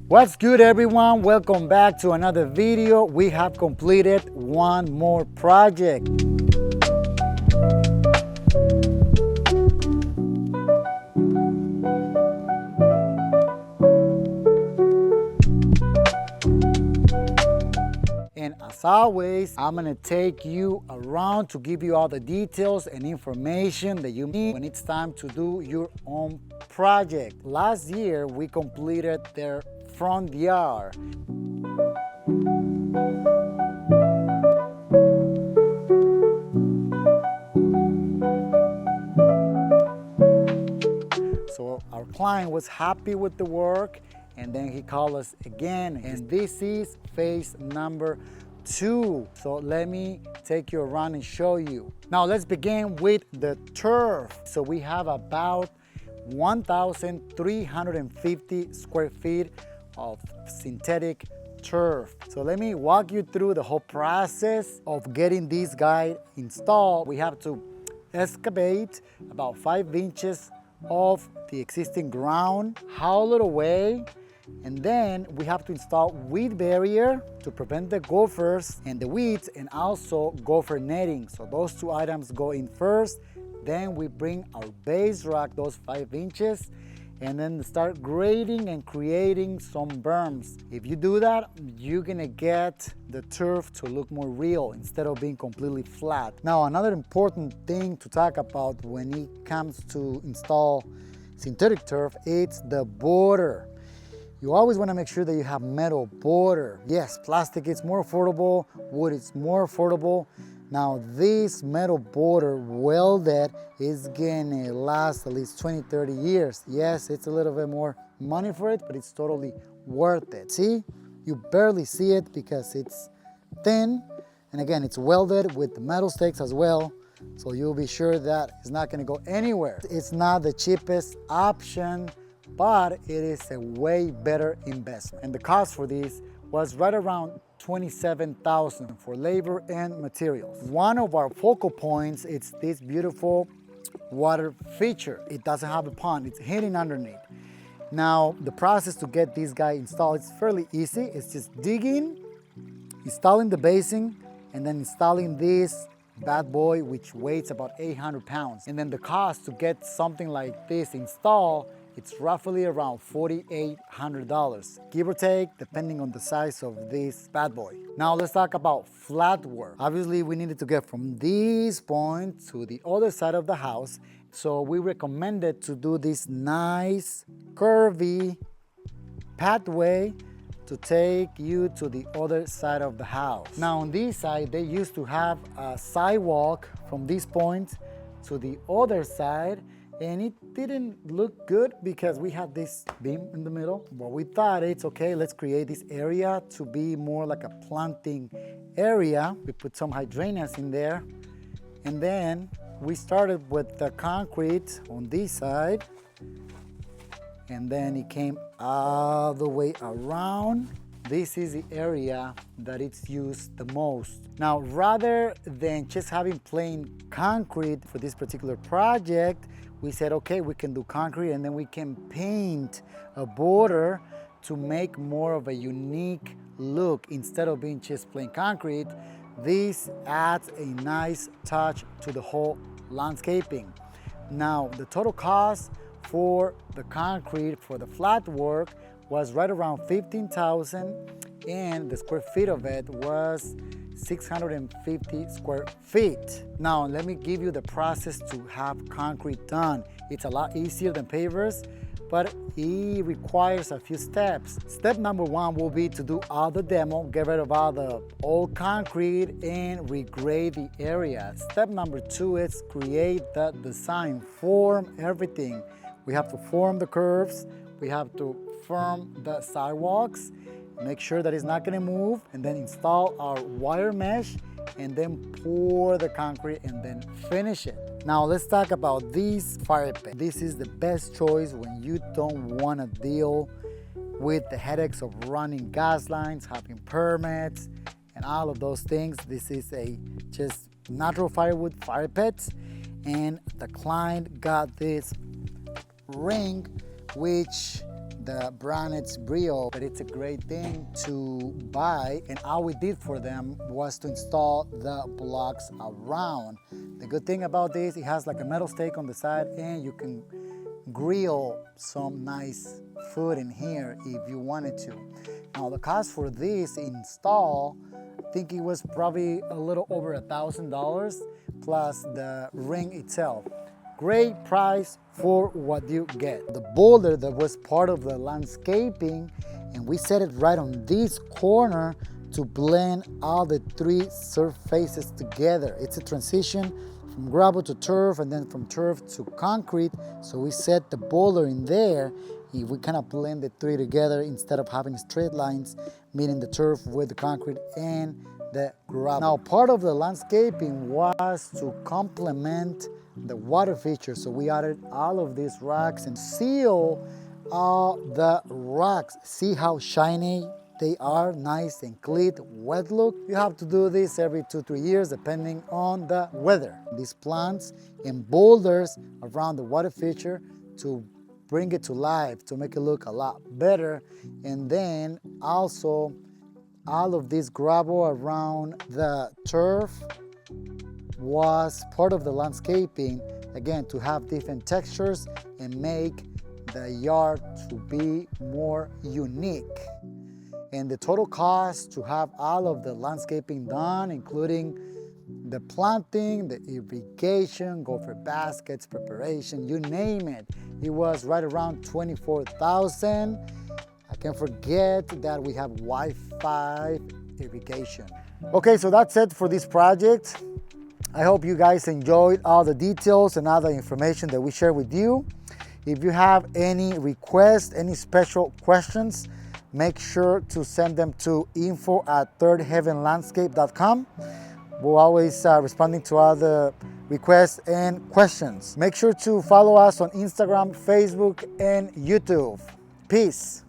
What's good, everyone? Welcome back to another video. We have completed one more project. And as always, I'm gonna take you around to give you all the details and information that you need when it's time to do your own project. Last year, we completed their front yard. So our client was happy with the work, and then he called us again, and this is phase number 2. So let me take you around and show you. Now let's begin with the turf. So we have about 1,350 square feet of synthetic turf. So let me walk you through the whole process of getting this guy installed. We have to excavate about 5 inches of the existing ground, haul it away, and then we have to install weed barrier to prevent the gophers and the weeds, and also gopher netting. So those 2 items go in first. Then we bring our base rock, those 5 inches, and then start grading and creating some berms. If you do that, you're gonna get the turf to look more real instead of being completely flat. Now, another important thing to talk about when it comes to install synthetic turf, it's the border. You always wanna make sure that you have metal border. Yes, plastic is more affordable, wood is more affordable. Now this metal border welded is gonna last at least 20-30 years. Yes, it's a little bit more money for it, but it's totally worth it. See, you barely see it because it's thin, and again, it's welded with the metal stakes as well, so you'll be sure that it's not gonna go anywhere. It's not the cheapest option, but it is a way better investment. And the cost for this was right around $27,000 for labor and materials. One of our focal points is this beautiful water feature. It doesn't have a pond, it's hidden underneath. Now, the process to get this guy installed is fairly easy. It's just digging, installing the basin, and then installing this bad boy, which weighs about 800 pounds. And then the cost to get something like this installed, it's roughly around $4,800, give or take, depending on the size of this bad boy. Now let's talk about flat work. Obviously, we needed to get from this point to the other side of the house, so we recommended to do this nice, curvy pathway to take you to the other side of the house. Now on this side, they used to have a sidewalk from this point to the other side, and it didn't look good because we had this beam in the middle. But we thought it's okay, let's create this area to be more like a planting area. We put some hydrangeas in there, and then we started with the concrete on this side, and then it came all the way around. This is the area that it's used the most. Now, rather than just having plain concrete for this particular project, we said, okay, we can do concrete, and then we can paint a border to make more of a unique look. Instead of being just plain concrete, this adds a nice touch to the whole landscaping. Now, the total cost for the concrete for the flat work was right around $15,000, and the square feet of it was 650 square feet. Now, let me give you the process to have concrete done. It's a lot easier than pavers, but it requires a few steps. Step number 1 will be to do all the demo, get rid of all the old concrete and regrade the area. Step number 2 is create the design, form everything. We have to form the curves, we have to form the sidewalks, make sure that it's not gonna move, and then install our wire mesh, and then pour the concrete and then finish it. Now let's talk about this fire pit. This is the best choice when you don't wanna deal with the headaches of running gas lines, having permits, and all of those things. This is a just natural firewood fire pit, and the client got this ring which the brand it's Breeo, but it's a great thing to buy. And all we did for them was to install the blocks around. The good thing about this, it has like a metal stake on the side, and you can grill some nice food in here if you wanted to. Now the cost for this install, I think it was probably a little over $1,000 plus the ring itself. Great price for what you get. The boulder that was part of the landscaping, and we set it right on this corner to blend all the three surfaces together. It's a transition from gravel to turf, and then from turf to concrete. So we set the boulder in there. We kind of blend the three together instead of having straight lines, meeting the turf with the concrete and the gravel. Now, part of the landscaping was to complement the water feature. So we added all of these rocks and seal all the rocks. See how shiny they are, nice and clean, wet look. You have to do this every 2-3 years depending on the weather. These plants and boulders around the water feature to bring it to life, to make it look a lot better. And then also all of this gravel around the turf was part of the landscaping, again, to have different textures and make the yard to be more unique. And the total cost to have all of the landscaping done, including the planting, the irrigation, gopher baskets, preparation, you name it, it was right around $24,000. I can't forget that we have Wi-Fi irrigation. Okay, so that's it for this project. I hope you guys enjoyed all the details and all the information that we share with you. If you have any requests, any special questions, make sure to send them to info@thirdheavenlandscape.com. We're always responding to all the requests and questions. Make sure to follow us on Instagram, Facebook, and YouTube. Peace.